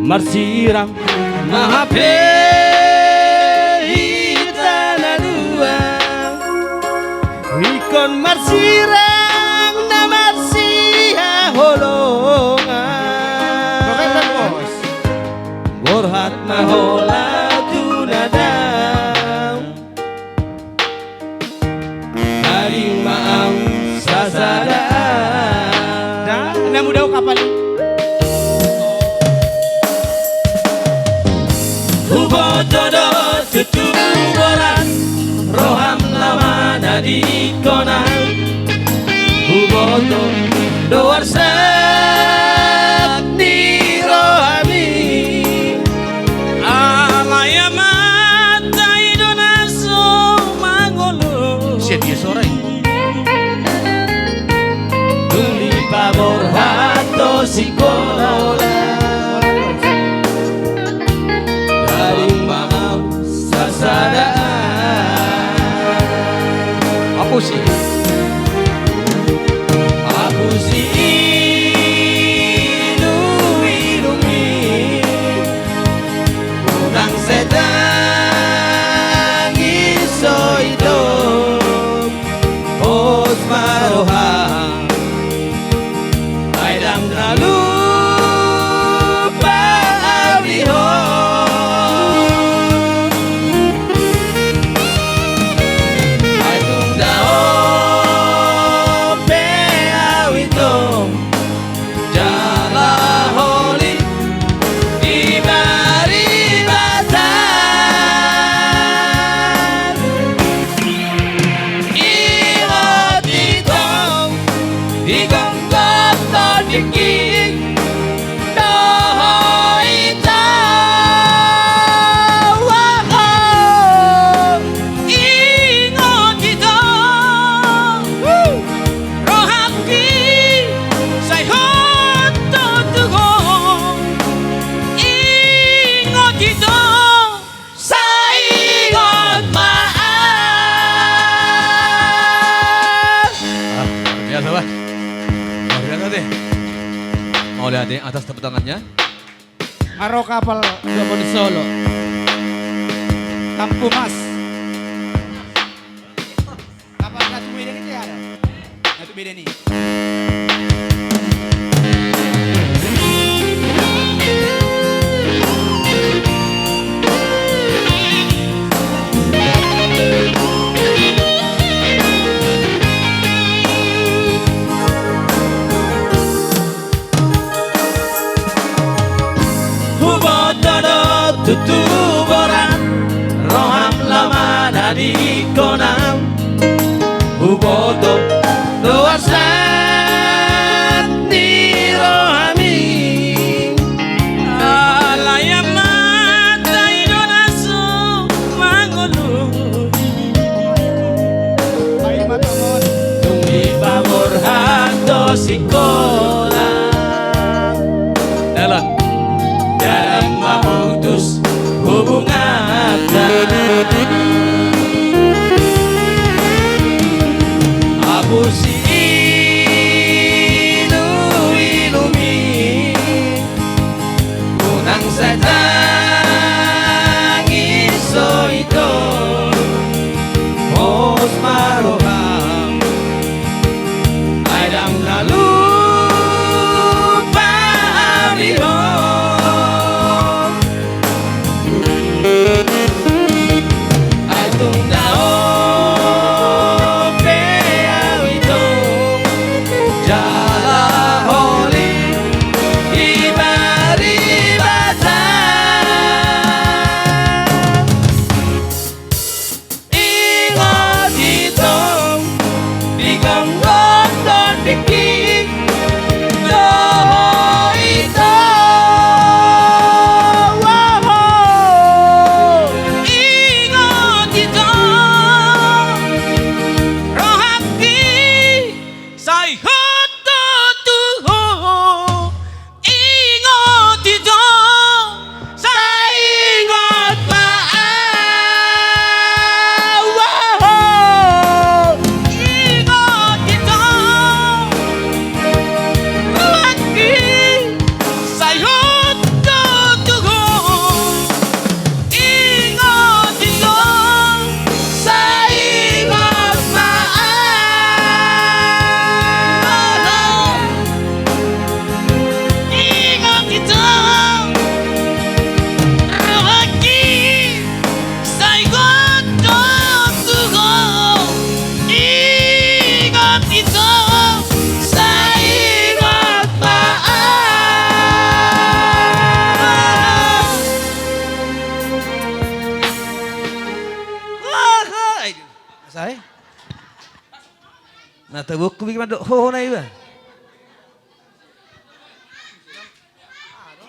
Marsiram mahape hitana dua ikon marsirang na marsiha holongan borhat mahola tunadam haring maam sasadaan namu daw kapal Hubododo tutuboran roham lama nadi konan Hubodo doar sakti rohami alaya mata idona so mangolo sedia sore Tuli pabor hato sikola Aku sih ilumi udang sedang iso hidup pos marohang aidam lalu Mau lihat atas tepuk tangannya. Aro kapal di Solo. Tampu Mas. Kapal Ratu Beda ini ada. Ratu Beda nih. Tutuboran roham lama nadi konam Hubodo doa sakti rohami alaya mata idona so mangolu Tumi pamor hato sikola Elon jarang memutus hubungan aku si ilumi kunang sedang iso itu pos maroham aidam lalu Say. Nah, tebuk kubi mah ho ho na ieu.